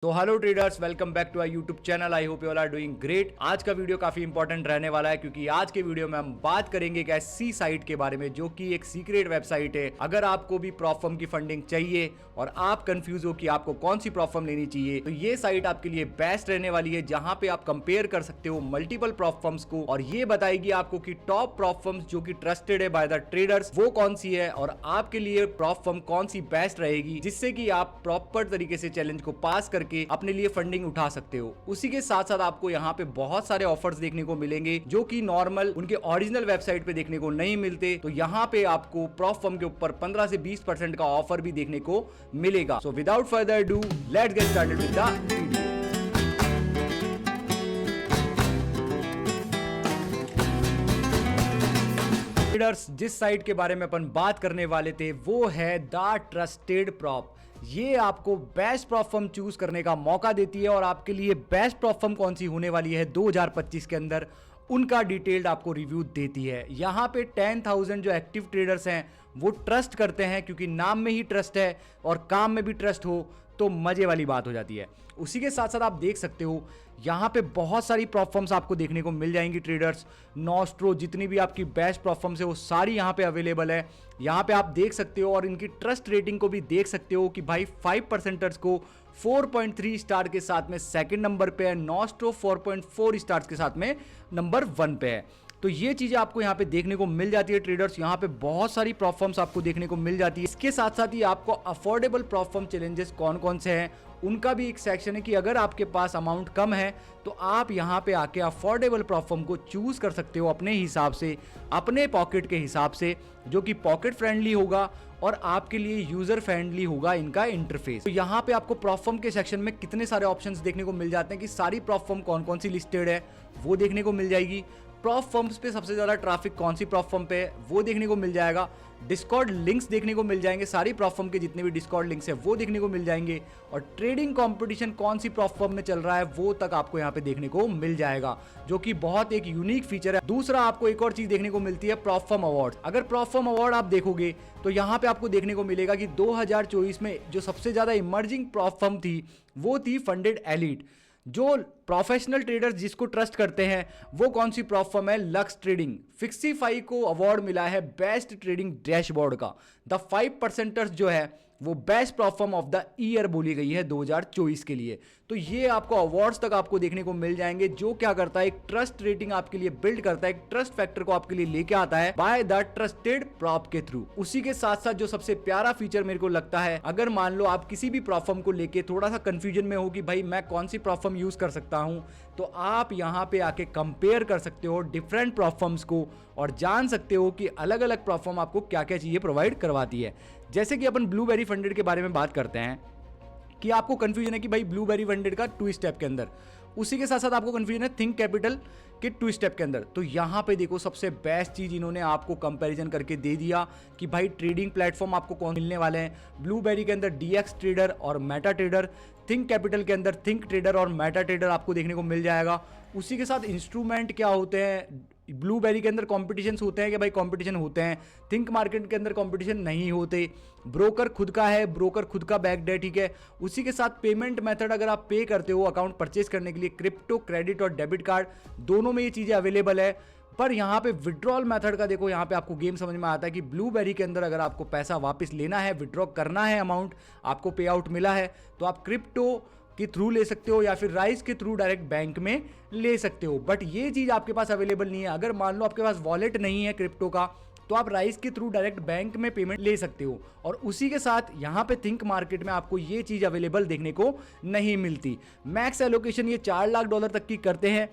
तो hello traders, welcome back to our YouTube channel. I hope you all are doing great. आज का video काफी important रहने वाला है क्योंकि आज के वीडियो में हम बात करेंगे एक ऐसी साइट के बारे में जो कि एक सीक्रेट वेबसाइट है। अगर आपको भी प्रॉप फर्म की फंडिंग चाहिए और आप कंफ्यूज हो कि आपको कौन सी प्रॉप फर्म लेनी चाहिए, तो ये साइट आपके लिए बेस्ट रहने वाली है, जहां पे आप कंपेयर कर सकते हो मल्टीपल प्रॉप फर्म्स को और ये बताएगी आपको कि टॉप प्रॉप फर्म्स जो कि ट्रस्टेड है बाय द ट्रेडर्स वो कौन सी है और आपके लिए प्रॉप फर्म कौन सी बेस्ट रहेगी, जिससे कि आप प्रॉपर तरीके से चैलेंज को पास करके अपने लिए फंडिंग उठा सकते हो। उसी के साथ साथ आपको यहाँ पे बहुत सारे ऑफर्स देखने को मिलेंगे जो कि नॉर्मल उनके ओरिजिनल वेबसाइट पे देखने को नहीं मिलते। तो यहाँ पे आपको प्रॉप फर्म के ऊपर 15 से 20% का ऑफर भी देखने को मिलेगा। So without further do let's get started with the video. Traders, जिस साइट के बारे में अपन बात करने वाले थे वो है द ट्रस्टेड प्रॉप। ये आपको बेस्ट प्रॉप फर्म चूज करने का मौका देती है और आपके लिए बेस्ट प्रॉप फर्म कौन सी होने वाली है 2025 के अंदर उनका डिटेल्ड आपको रिव्यू देती है। यहाँ पे 10,000 जो एक्टिव ट्रेडर्स हैं वो ट्रस्ट करते हैं, क्योंकि नाम में ही ट्रस्ट है और काम में भी ट्रस्ट हो तो मजे वाली बात हो जाती है। उसी के साथ साथ आप देख सकते हो यहाँ पे बहुत सारी प्रॉप फर्म्स आपको देखने को मिल जाएंगी ट्रेडर्स। नॉस्ट्रो, जितनी भी आपकी बेस्ट प्रॉप फर्म्स है वो सारी यहाँ पे अवेलेबल है। यहाँ पे आप देख सकते हो और इनकी ट्रस्ट रेटिंग को भी देख सकते हो कि भाई 5% को 4.3 स्टार के साथ में सेकंड नंबर पे है, नॉस्ट्रो 4.4 स्टार्स के साथ में नंबर 1 पे है। तो ये चीजें आपको यहाँ पे देखने को मिल जाती है ट्रेडर्स। यहाँ पे बहुत सारी प्रॉप फर्म्स आपको देखने को मिल जाती है। इसके साथ साथ ही आपको अफोर्डेबल प्रॉप फर्म चैलेंजेस कौन कौन से हैं उनका भी एक सेक्शन है कि अगर आपके पास अमाउंट कम है तो आप यहाँ पे आके अफोर्डेबल प्रॉप फर्म को चूज कर सकते हो अपने हिसाब से, अपने पॉकेट के हिसाब से, जो कि पॉकेट फ्रेंडली होगा और आपके लिए यूजर फ्रेंडली होगा इनका इंटरफेस। तो यहाँ पे आपको प्रॉप फर्म के सेक्शन में कितने सारे ऑप्शंस देखने को मिल जाते हैं कि सारी प्रॉप फर्म कौन कौन सी लिस्टेड है वो देखने को मिल जाएगी। प्रॉप फर्म्स पे सबसे ज्यादा ट्रैफिक कौन सी प्रॉप फर्म पे है वो देखने को मिल जाएगा। डिस्कॉर्ड लिंक्स देखने को मिल जाएंगे, सारी प्रॉप फर्म के जितने भी डिस्कॉर्ड लिंक्स है वो देखने को मिल जाएंगे और ट्रेडिंग कंपटीशन कौन सी प्रॉप फर्म में चल रहा है वो तक आपको यहाँ पे देखने को मिल जाएगा, जो कि बहुत एक यूनिक फीचर है। दूसरा, आपको एक और चीज देखने को मिलती है प्रॉप फर्म अवार्ड। अगर प्रॉप फर्म अवार्ड आप देखोगे तो यहाँ पे आपको देखने को मिलेगा कि 2024 में जो सबसे ज्यादा इमर्जिंग प्रॉप फर्म थी वो थी फंडेड एलिट। जो प्रोफेशनल ट्रेडर्स जिसको ट्रस्ट करते हैं वो कौन सी प्रॉप फर्म है? Lux Trading. फिक्सीफाई को अवार्ड मिला है बेस्ट ट्रेडिंग डैशबोर्ड का। द 5%ers जो है वो best prop firm of the year बोली गई है 2024 के लिए। तो ये आपको अवार्ड्स तक आपको देखने को मिल जाएंगे, जो क्या करता है एक ट्रस्ट रेटिंग आपके लिए बिल्ड करता है, एक ट्रस्ट फैक्टर को आपके लिए लेके आता है बाय द ट्रस्टेड प्रॉप के थ्रू। उसी के साथ साथ जो सबसे प्यारा फीचर मेरे को लगता है, अगर मान लो आप किसी भी प्रॉप फर्म को लेके थोड़ा सा कंफ्यूजन में हो कि भाई मैं कौन सी प्रॉप फर्म यूज कर सकता हूं, तो आप यहां पे आके कंपेयर कर सकते हो डिफरेंट प्रॉप फर्म्स को और जान सकते हो कि अलग अलग प्रॉप फर्म आपको क्या क्या चीजें प्रोवाइड करवाती है। जैसे कि अपन ब्लूबेरी फंडेड के बारे में बात करते हैं कि आपको कंफ्यूजन है कि भाई ब्लूबेरी फंडेड का 2 स्टेप के अंदर, उसी के साथ साथ आपको कंफ्यूजन है थिंक कैपिटल के 2 स्टेप के अंदर। तो यहाँ पे देखो सबसे बेस्ट चीज इन्होंने आपको कंपैरिजन करके दे दिया कि भाई ट्रेडिंग प्लेटफॉर्म आपको कौन मिलने वाले हैं। ब्लूबेरी के अंदर डीएक्स ट्रेडर और मेटा ट्रेडर, थिंक कैपिटल के अंदर थिंक ट्रेडर और मेटा ट्रेडर आपको देखने को मिल जाएगा। उसी के साथ इंस्ट्रूमेंट क्या होते हैं, ब्लूबेरी के अंदर कॉम्पिटिशन होते हैं कि भाई कॉम्पिटिशन होते हैं, थिंक मार्केट के अंदर कॉम्पिटिशन नहीं होते। ब्रोकर खुद का है, ब्रोकर खुद का बैक्ड है, ठीक है। उसी के साथ पेमेंट मेथड, अगर आप पे करते हो अकाउंट परचेज करने के लिए, क्रिप्टो, क्रेडिट और डेबिट कार्ड दोनों में ये चीजें अवेलेबल है। पर यहाँ पे विड्रॉल मेथड का देखो, यहाँ पे आपको गेम समझ में आता है कि ब्लूबेरी के अंदर अगर आपको पैसा वापस लेना है, विड्रॉ करना है, अमाउंट आपको पे आउट मिला है तो आप क्रिप्टो के थ्रू ले सकते हो या फिर राइस के थ्रू डायरेक्ट बैंक में ले सकते हो। बट ये चीज आपके पास अवेलेबल नहीं है। अगर मान लो आपके पास वॉलेट नहीं है क्रिप्टो का, तो आप राइस के थ्रू डायरेक्ट बैंक में पेमेंट ले सकते हो। और उसी के साथ यहाँ पे थिंक मार्केट में आपको ये चीज अवेलेबल देखने को नहीं मिलती। मैक्स एलोकेशन ये $4 लाख तक की करते हैं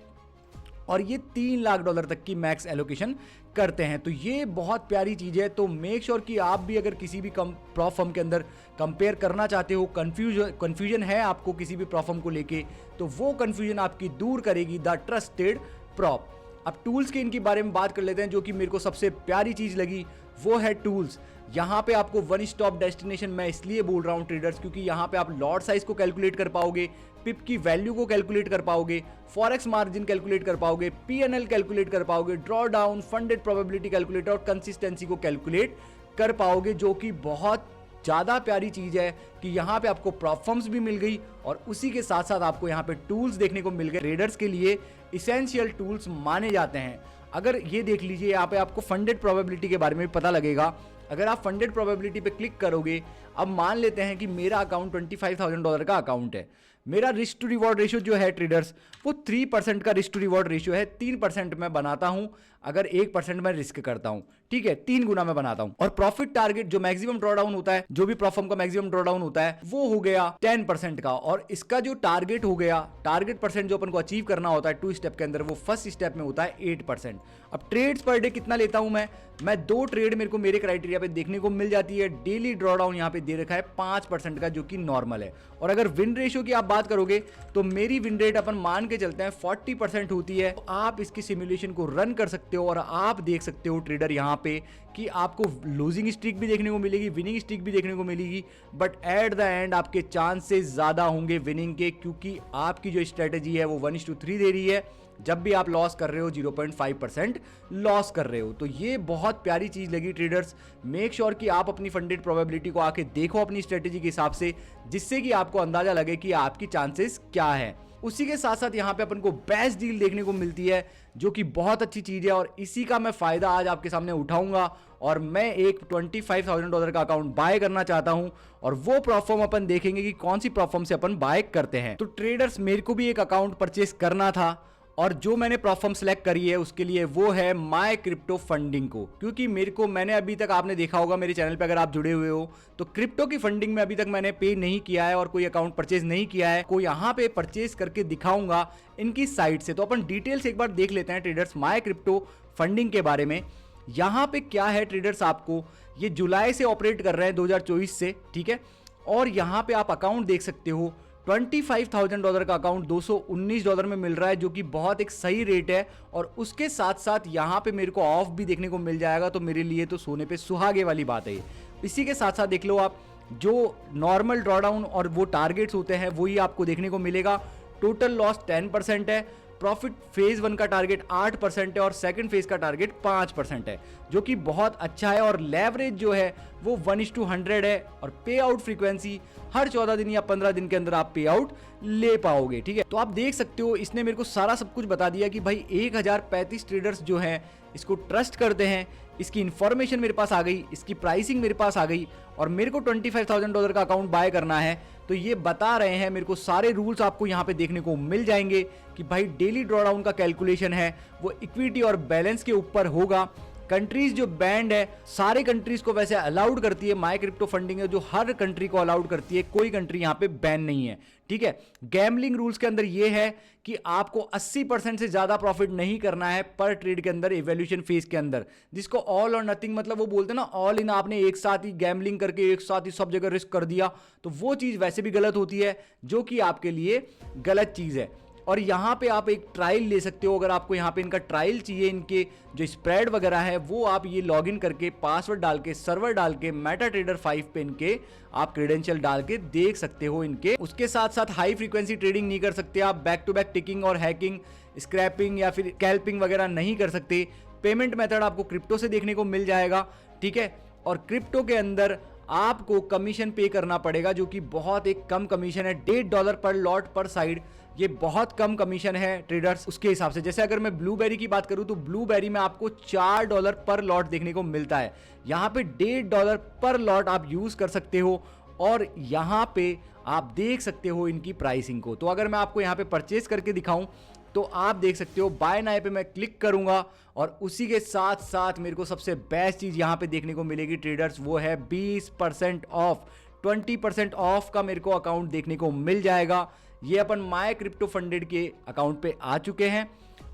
और ये $3 लाख तक की मैक्स एलोकेशन करते हैं। तो ये बहुत प्यारी चीज है। तो मेक श्योर कि आप भी अगर किसी भी प्रॉप फर्म के अंदर कंपेयर करना चाहते हो, कंफ्यूजन है आपको किसी भी प्रॉप फर्म को लेके, तो वो कंफ्यूजन आपकी दूर करेगी द ट्रस्टेड प्रॉप। अब टूल्स के इनके बारे में बात कर लेते हैं, जो कि मेरे को सबसे प्यारी चीज लगी वो है टूल्स। यहाँ पे आपको वन स्टॉप डेस्टिनेशन, मैं इसलिए बोल रहा हूँ ट्रेडर्स क्योंकि यहाँ पे आप लॉट साइज को कैलकुलेट कर पाओगे, पिप की वैल्यू को कैलकुलेट कर पाओगे, फॉरेक्स मार्जिन कैलकुलेट कर पाओगे, पीएनएल कैलकुलेट कर पाओगे, draw down, funded probability calculator और कंसिस्टेंसी को कैलकुलेट कर पाओगे, जो कि बहुत ज़्यादा प्यारी चीज़ है कि यहाँ पे आपको प्रॉफर्म्स भी मिल गई और उसी के साथ साथ आपको यहाँ पे टूल्स देखने को मिल गए। ट्रेडर्स के लिए इसेंशियल टूल्स माने जाते हैं। अगर ये देख लीजिए, यहाँ पे आपको फंडेड प्रोबेबिलिटी के बारे में भी पता लगेगा। अगर आप फंडेड प्रोबेबिलिटी पे क्लिक करोगे, अब मान लेते हैं कि मेरा अकाउंट $25,000 का अकाउंट है। मेरा रिस्क टू रिवॉर्ड रेशियो जो है ट्रेडर्स, वो 3% का रिस्क टू रिवॉर्ड रेशियो है। 3% मैं बनाता हूं अगर 1% मैं रिस्क करता हूं, ठीक है, 3 गुना मैं बनाता हूं। और प्रॉफिट टारगेट जो मैक्सिमम ड्रॉडाउन होता है, जो भी प्रॉफर्म का मैक्सिमम ड्रॉडाउन होता है, वो हो गया 10% का। और इसका जो टारगेट हो गया, टारगेट परसेंट जो अपन को अचीव करना होता है 2 स्टेप के अंदर, वो फर्स्ट स्टेप में होता है 8%। अब ट्रेड्स पर डे कितना लेता हूं मैं 2 ट्रेड मेरे को मेरे क्राइटेरिया पे देखने को मिल जाती है। डेली ड्रॉडाउन यहाँ पे दे रखा है 5% का, जो कि नॉर्मल है। और अगर विन रेशियो की आप बात करोगे तो मेरी विन रेट अपन मान के चलते हैं 40% होती है। तो आप इसकी सिमुलेशन को रन कर सकते हो और आप देख सकते हो ट्रेडर यहाँ पे कि आपको लूजिंग स्ट्रीक भी देखने को मिलेगी, विनिंग स्ट्रीक भी देखने को मिलेगी, बट एट द एंड आपके चांसेस ज़्यादा होंगे विनिंग के, क्योंकि आपकी जो स्ट्रेटेजी है वो 1:3 दे रही है। जब भी आप लॉस कर रहे हो 0.5% लॉस कर रहे हो। तो ये बहुत प्यारी चीज़ लगी ट्रेडर्स। मेक श्योर कि आप अपनी फंडेड प्रोबेबिलिटी को आके देखो अपनी स्ट्रेटेजी के हिसाब से, जिससे कि आपको अंदाजा लगे कि आपकी चांसेस क्या है। उसी के साथ साथ यहाँ पे अपन को बेस्ट डील देखने को मिलती है, जो कि बहुत अच्छी चीज़ है। और इसी का मैं फ़ायदा आज आपके सामने उठाऊंगा और मैं एक $25,000 का अकाउंट बाय करना चाहता हूं। और वो प्रॉफर्म अपन देखेंगे कि कौन सी प्रॉफर्म से अपन बाय करते हैं। तो ट्रेडर्स, मेरे को भी एक अकाउंट परचेस करना था और जो मैंने प्रोफर्म सेलेक्ट करी है उसके लिए वो है माय क्रिप्टो फंडिंग को, क्योंकि मैंने अभी तक, आपने देखा होगा मेरे चैनल पे अगर आप जुड़े हुए हो, तो क्रिप्टो की फंडिंग में अभी तक मैंने पे नहीं किया है और कोई अकाउंट परचेज नहीं किया है। को यहाँ पे परचेज करके दिखाऊंगा इनकी साइट से। तो अपन डिटेल्स एक बार देख लेते हैं ट्रेडर्स माय क्रिप्टो फंडिंग के बारे में। यहाँ पे क्या है ट्रेडर्स, आपको ये जुलाई से ऑपरेट कर रहे हैं 2024 से, ठीक है। और यहाँ पे आप अकाउंट देख सकते हो, $25,000 का अकाउंट $219 में मिल रहा है, जो कि बहुत एक सही रेट है। और उसके साथ साथ यहाँ पे मेरे को ऑफ भी देखने को मिल जाएगा, तो मेरे लिए तो सोने पे सुहागे वाली बात है ये। इसी के साथ साथ देख लो आप, जो नॉर्मल ड्रॉडाउन और वो टारगेट्स होते हैं वही आपको देखने को मिलेगा। टोटल लॉस 10% है। प्रॉफिट फेज 1 का टारगेट 8% है और सेकंड फेज का टारगेट 5% है, जो कि बहुत अच्छा है। और लेवरेज जो है वो 1:100 है। और पे आउट फ्रीक्वेंसी हर 14 दिन या 15 दिन के अंदर आप पे आउट ले पाओगे, ठीक है। तो आप देख सकते हो, इसने मेरे को सारा सब कुछ बता दिया कि भाई 1035 ट्रेडर्स जो हैं इसको ट्रस्ट करते हैं। इसकी इन्फॉर्मेशन मेरे पास आ गई, इसकी प्राइसिंग मेरे पास आ गई, और मेरे को $25,000 का अकाउंट बाय करना है। तो ये बता रहे हैं मेरे को, सारे रूल्स आपको यहाँ पे देखने को मिल जाएंगे कि भाई डेली ड्रॉडाउन का कैलकुलेशन है वो इक्विटी और बैलेंस के ऊपर होगा। कंट्रीज जो बैंड है, सारे कंट्रीज को वैसे अलाउड करती है माय क्रिप्टो फंडिंग है, जो हर कंट्री को अलाउड करती है, कोई कंट्री यहाँ पे बैन नहीं है, ठीक है। गैम्बलिंग रूल्स के अंदर ये है कि आपको 80% से ज्यादा प्रॉफिट नहीं करना है पर ट्रेड के अंदर, इवैल्यूएशन फेज के अंदर, जिसको ऑल और नथिंग, मतलब वो बोलते हैं ना ऑल इन, आपने एक साथ ही गैम्बलिंग करके एक साथ ही सब जगह रिस्क कर दिया, तो वो चीज वैसे भी गलत होती है, जो कि आपके लिए गलत चीज है। और यहाँ पे आप एक ट्रायल ले सकते हो, अगर आपको यहाँ पे इनका ट्रायल चाहिए, इनके जो स्प्रेड वगैरह है, वो आप ये लॉगिन करके पासवर्ड डाल के सर्वर डाल के मेटाट्रेडर 5 पे इनके आप क्रेडेंशियल डाल के देख सकते हो इनके। उसके साथ साथ हाई फ्रीक्वेंसी ट्रेडिंग नहीं कर सकते आप, बैक टू बैक टिकिंग और हैकिंग, स्क्रैपिंग या फिर कैल्पिंग वगैरह नहीं कर सकते। पेमेंट मेथड आपको क्रिप्टो से देखने को मिल जाएगा, ठीक है। और क्रिप्टो के अंदर आपको कमीशन पे करना पड़ेगा, जो कि बहुत एक कम कमीशन है, $1.5 पर लॉट पर साइड। ये बहुत कम कमीशन है ट्रेडर्स उसके हिसाब से। जैसे अगर मैं ब्लूबेरी की बात करूं तो ब्लूबेरी में आपको $4 पर लॉट देखने को मिलता है, यहाँ पे $1.5 पर लॉट आप यूज कर सकते हो। और यहाँ पे आप देख सकते हो इनकी प्राइसिंग को। तो अगर मैं आपको यहाँ पे परचेज करके दिखाऊं तो आप देख सकते हो, बाय नाउ पे मैं क्लिक करूंगा और उसी के साथ साथ मेरे को सबसे बेस्ट चीज यहाँ पे देखने को मिलेगी ट्रेडर्स, वो है 20% ऑफ, 20% ऑफ का मेरे को अकाउंट देखने को मिल जाएगा। ये अपन माय क्रिप्टो फंडेड के अकाउंट पे आ चुके हैं।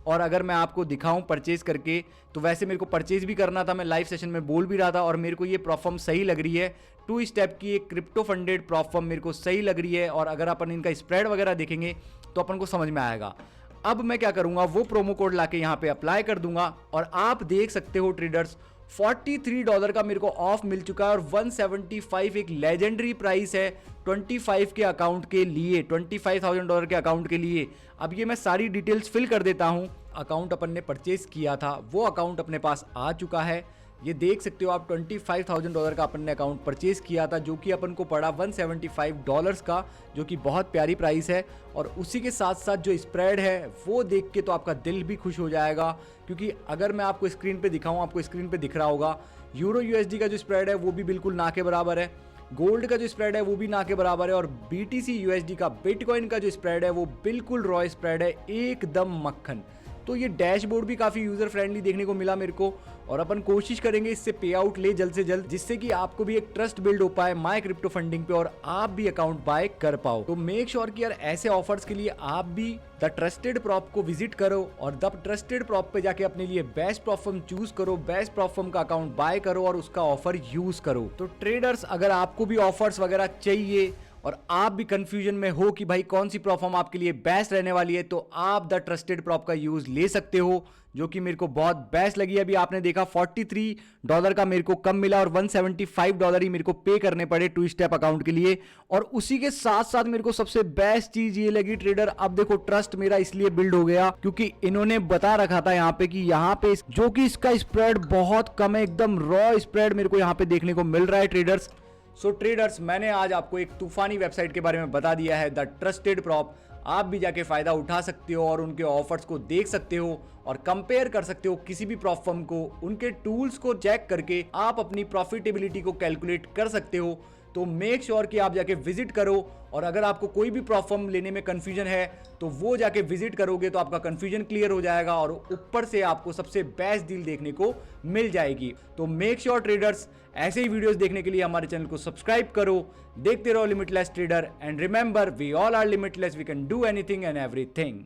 और अगर मैं आपको दिखाऊं परचेज करके, तो वैसे मेरे को परचेज भी करना था, मैं लाइव सेशन में बोल भी रहा था, और मेरे को ये प्रॉफर्म सही लग रही है। 2 स्टेप की एक क्रिप्टो फंडेड प्रॉफर्म मेरे को सही लग रही है। और अगर अपन इनका स्प्रेड वगैरह देखेंगे तो अपन को समझ में आएगा। अब मैं क्या करूंगा, वो प्रोमो कोड लाके यहाँ पे अप्लाई कर दूंगा और आप देख सकते हो ट्रेडर्स, $43 का मेरे को ऑफ मिल चुका है। और 175 एक लेजेंडरी प्राइस है 25 के अकाउंट के लिए, $25,000 के अकाउंट के लिए। अब ये मैं सारी डिटेल्स फिल कर देता हूं। अकाउंट अपन ने परचेज किया था, वो अकाउंट अपने पास आ चुका है। ये देख सकते हो आप $25,000 का अपन ने अकाउंट परचेज किया था, जो कि अपन को पड़ा $175 का, जो कि बहुत प्यारी प्राइस है। और उसी के साथ साथ जो स्प्रेड है वो देख के तो आपका दिल भी खुश हो जाएगा, क्योंकि अगर मैं आपको स्क्रीन पे दिखाऊं, आपको स्क्रीन पे दिख रहा होगा, यूरो यूएसडी का जो स्प्रेड है वो भी बिल्कुल ना के बराबर है, गोल्ड का जो स्प्रेड है वो भी ना के बराबर है, और बीटीसी यूएसडी का, बिटकॉइन का जो स्प्रेड है वो बिल्कुल रॉ स्प्रेड है, एकदम मक्खन। तो ये डैशबोर्ड भी काफ़ी यूज़र फ्रेंडली देखने को मिला मेरे को, और अपन कोशिश करेंगे इससे पे आउट ले जल्द से जल्द, जिससे कि आपको भी एक ट्रस्ट बिल्ड हो पाए माय क्रिप्टो फंडिंग पे और आप भी अकाउंट बाय कर पाओ। तो मेक श्योर कि यार ऐसे ऑफर्स के लिए आप भी द ट्रस्टेड प्रॉप को विजिट करो और द ट्रस्टेड प्रॉप पे जाके अपने लिए बेस्ट प्रॉप फर्म चूज करो, बेस्ट प्रॉप फर्म का अकाउंट बाय करो और उसका ऑफर यूज करो। तो ट्रेडर्स, अगर आपको भी ऑफर्स वगैरह चाहिए और आप भी कंफ्यूजन में हो कि भाई कौन सी प्रॉप फर्म आपके लिए बेस्ट रहने वाली है, तो आप द ट्रस्टेड प्रॉप का यूज ले सकते हो, जो कि मेरे को बहुत बेस्ट लगी। अभी आपने देखा $43 का मेरे को कम मिला और $175 ही मेरे को पे करने पड़े 2 स्टेप अकाउंट के लिए। और उसी के साथ साथ मेरे को सबसे बेस्ट चीज ये लगी ट्रेडर, अब देखो ट्रस्ट मेरा इसलिए बिल्ड हो गया क्योंकि इन्होंने बता रखा था यहाँ पे कि यहाँ पे जो कि इसका स्प्रेड बहुत कम है, एकदम रॉ स्प्रेड मेरे को यहाँ पे देखने को मिल रहा है ट्रेडर्स। सो ट्रेडर्स, मैंने आज आपको एक तूफानी वेबसाइट के बारे में बता दिया है, द ट्रस्टेड प्रॉप। आप भी जाके फायदा उठा सकते हो और उनके ऑफर्स को देख सकते हो और कंपेयर कर सकते हो किसी भी प्रॉप फर्म को, उनके टूल्स को चेक करके आप अपनी प्रॉफिटेबिलिटी को कैलकुलेट कर सकते हो। तो मेक श्योर कि आप जाके विजिट करो, और अगर आपको कोई भी प्रॉप फर्म लेने में कंफ्यूजन है तो वो जाके विजिट करोगे तो आपका कंफ्यूजन क्लियर हो जाएगा और ऊपर से आपको सबसे बेस्ट डील देखने को मिल जाएगी। तो मेक श्योर ट्रेडर्स, ऐसे ही वीडियोस देखने के लिए हमारे चैनल को सब्सक्राइब करो, देखते रहो limitless trader, and remember we all are limitless, we can do anything and everything.